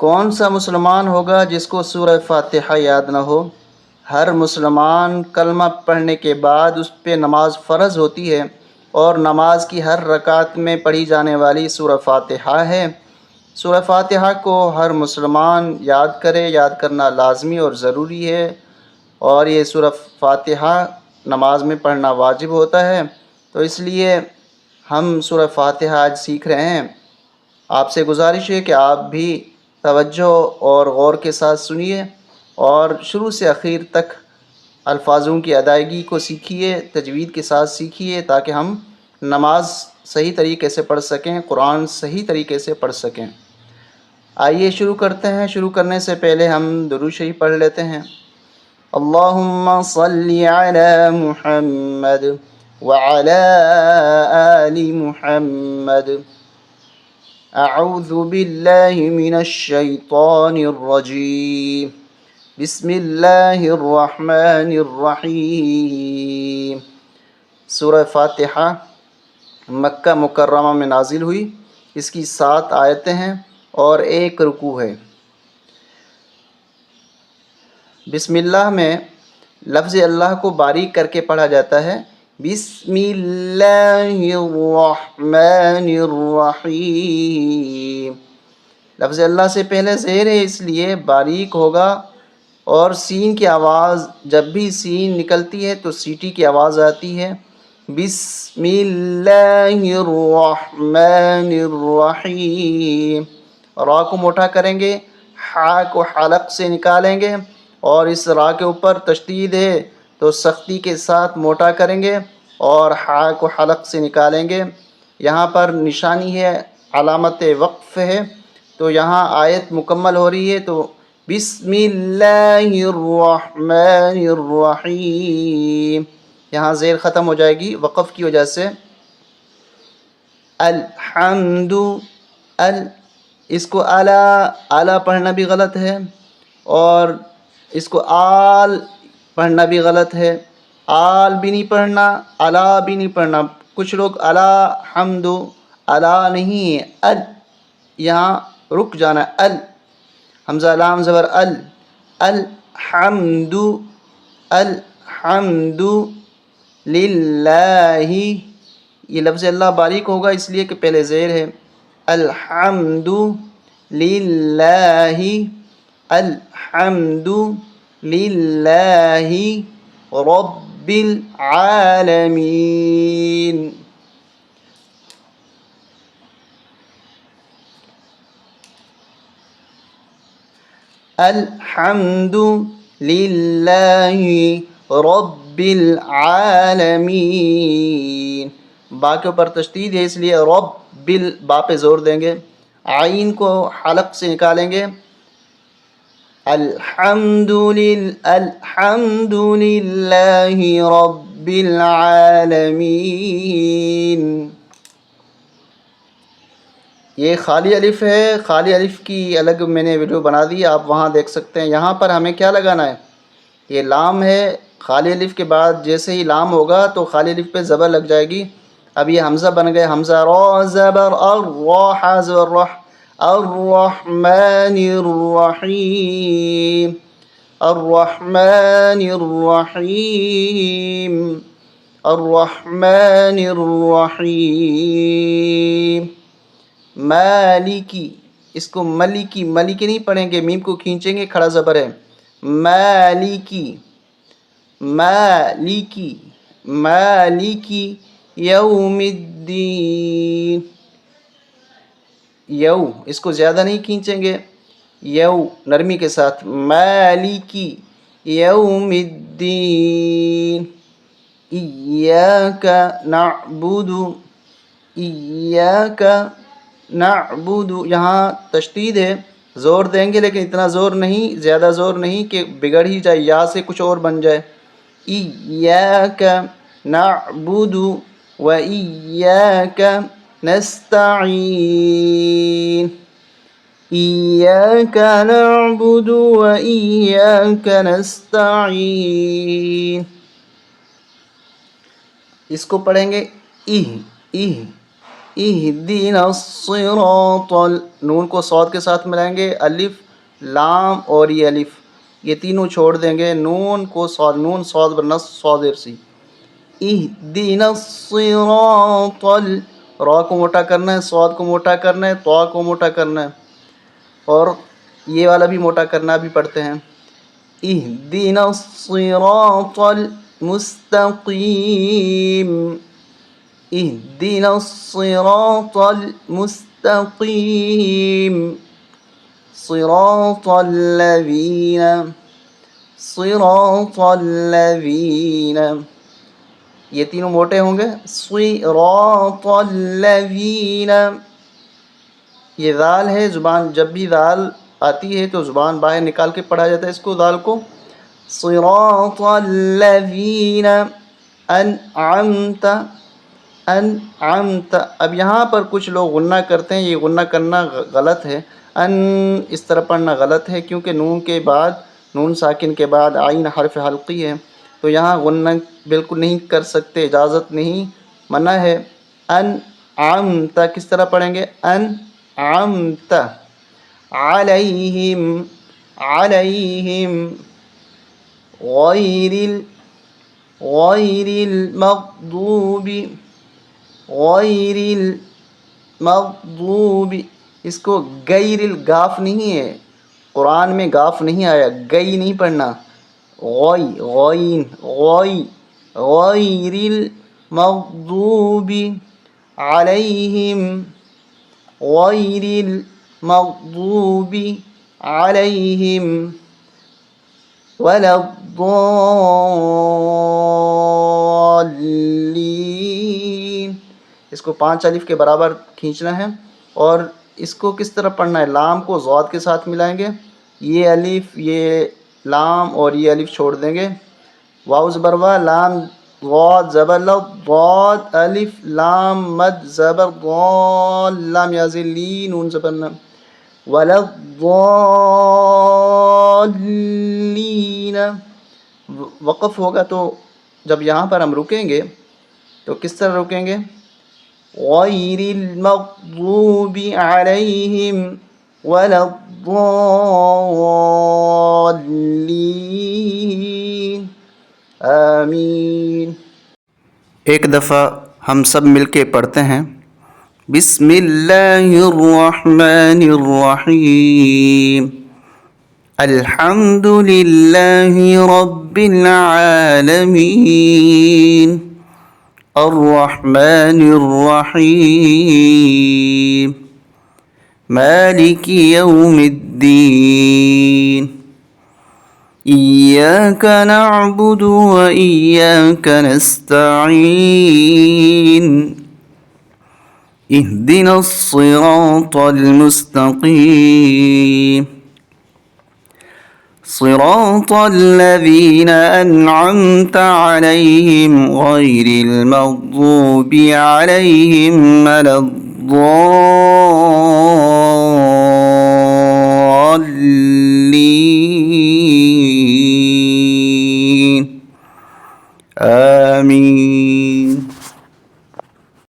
کون سا مسلمان ہوگا جس کو سورہ فاتحہ یاد نہ ہو؟ ہر مسلمان کلمہ پڑھنے کے بعد اس پہ نماز فرض ہوتی ہے، اور نماز کی ہر رکعت میں پڑھی جانے والی سورہ فاتحہ ہے۔ سورہ فاتحہ کو ہر مسلمان یاد کرے، یاد کرنا لازمی اور ضروری ہے، اور یہ سورہ فاتحہ نماز میں پڑھنا واجب ہوتا ہے۔ تو اس لیے ہم سورہ فاتحہ آج سیکھ رہے ہیں۔ آپ سے گزارش ہے کہ آپ بھی توجہ اور غور کے ساتھ سنیے، اور شروع سے اخیر تک الفاظوں کی ادائیگی کو سیکھیے، تجوید کے ساتھ سیکھیے، تاکہ ہم نماز صحیح طریقے سے پڑھ سکیں، قرآن صحیح طریقے سے پڑھ سکیں۔ آئیے شروع کرتے ہیں۔ شروع کرنے سے پہلے ہم درود شریف پڑھ لیتے ہیں۔ اللہم صلی علی محمد وعلی آل محمد۔ اعوذ باللہ من الشیطان الرجیم۔ بسم اللہ الرحمن الرحیم۔ سورہ فاتحہ مکہ مکرمہ میں نازل ہوئی۔ اس کی 7 آیتیں ہیں اور 1 رکوع ہے۔ بسم اللہ میں لفظ اللہ کو باریک کر کے پڑھا جاتا ہے۔ بسم اللہ الرحمن الرحیم۔ لفظ اللہ سے پہلے زیر ہے، اس لیے باریک ہوگا، اور سین کی آواز جب بھی سین نکلتی ہے تو سیٹی کی آواز آتی ہے۔ بسم اللہ الرحمن الرحیم۔ را کو موٹا کریں گے، حا کو حلق سے نکالیں گے، اور اس را کے اوپر تشدید ہے تو سختی کے ساتھ موٹا کریں گے، اور حا کو حلق سے نکالیں گے۔ یہاں پر نشانی ہے، علامت وقف ہے، تو یہاں آیت مکمل ہو رہی ہے، تو بسم اللہ الرحمن الرحیم، یہاں زیر ختم ہو جائے گی وقف کی وجہ سے۔ الحمد، اس کو اعلیٰ پڑھنا بھی غلط ہے، اور اس کو آل پڑھنا بھی غلط ہے۔ آل بھی نہیں پڑھنا، الا بھی نہیں پڑھنا۔ کچھ لوگ الحمد، الا نہیں ہے، یہاں رک جانا ہے۔ حمزہ لام زبر الحمد، الحمد للہ۔ یہ لفظ اللہ باریک ہوگا اس لیے کہ پہلے زیر ہے۔ الحمد للہ، الحمد للہ رب العالمین۔ الحمد للہ رب العالمین۔ با کے اوپر تشدید ہے، اس لیے رب با پہ زور دیں گے، عین کو حلق سے نکالیں گے۔ الحمد للہ رب العالمین۔ یہ خالی الف ہے، خالی الف کی الگ میں نے ویڈیو بنا دی، آپ وہاں دیکھ سکتے ہیں۔ یہاں پر ہمیں کیا لگانا ہے؟ یہ لام ہے، خالی الف کے بعد جیسے ہی لام ہوگا تو خالی الف پہ زبر لگ جائے گی۔ اب یہ حمزہ بن گئے، حمزہ را زبر الراح زبر رح، الرحمن الرحیم، الرحمن الرحیم، الرحمن الرحیم۔ مالکی، اس کو ملکی نہیں پڑھیں گے، میم کو کھینچیں گے، کھڑا زبر ہے۔ مالکی، مالکی، مالکی یوم الدین۔ یو، اس کو زیادہ نہیں کھینچیں گے، یو نرمی کے ساتھ۔ مالکی یوم الدین۔ ایاک نعبد، ایاک نعبد، یہاں تشدید ہے، زور دیں گے لیکن اتنا زور نہیں، زیادہ زور نہیں کہ بگڑ ہی جائے، یا سے کچھ اور بن جائے۔ ایاک نعبد و ایاک نستعین، ایاک نعبد و ایاک نستعین۔ اس کو پڑھیں گے ایہ، ایہ، اہدنا الصراط نون کو صاد کے ساتھ ملائیں گے، الف لام اور یہ الف یہ تینوں چھوڑ دیں گے، نون کو صاد، نون صاد بننا صاد ارسی، اہدنا الصراط را کو موٹا کرنا ہے، صاد کو موٹا کرنا ہے، طا کو موٹا کرنا ہے، اور یہ والا بھی موٹا کرنا بھی پڑھتے ہیں، اہدنا الصراط المستقیم، اہدنا الصراط المستقیم، صراط الذین یہ تینوں موٹے ہوں گے، صراط الذین یہ ذال ہے، زبان جب بھی ذال آتی ہے تو زبان باہر نکال کے پڑھا جاتا ہے اس کو، ذال کو، صراط الذین انعمت انعمت۔ اب یہاں پر کچھ لوگ غنہ کرتے ہیں، یہ غنہ کرنا غلط ہے، اس طرح پڑھنا غلط ہے، کیونکہ نون کے بعد، نون ساکن کے بعد عین حرف حلقی ہے، تو یہاں غنہ بالکل نہیں کر سکتے، اجازت نہیں، منع ہے۔ انعمت کس طرح پڑھیں گے؟ انعمت علیہم علیہم غیر المغضوب غیر المغضوب، اس کو غیر الگاف نہیں ہے، قرآن میں گاف نہیں آیا، گئی نہیں پڑھنا، غوئی غوئین غوئی، غیر المغضوب علیہم غیر المغضوب علیہم ولا الضالین، اس کو 5 الف کے برابر کھینچنا ہے، اور اس کو کس طرح پڑھنا ہے؟ لام کو ضاد کے ساتھ ملائیں گے، یہ الف یہ لام اور یہ الف چھوڑ دیں گے، واو زبر وا، لام ضاد زبر ل، ضاد الف لام مد زبر ضال، لام یازی لی، نون زبر ن، ولا الضالین۔ وقف ہوگا تو جب یہاں پر ہم رکیں گے تو کس طرح رکیں گے؟ غیر المغضوب علیہم ولا الضالین، آمین۔ ایک دفعہ ہم سب مل کے پڑھتے ہیں، بسم اللہ الرحمن الرحیم، الحمد للہ رب العالمین، الرحمن الرحیم، مالک یوم الدین، ایاک نعبد و ایاک نستعین، اہدنا الصراط المستقیم، صراط الذین انعمت علیہم غیر المغضوب علیہم ولا الضالین، آمین۔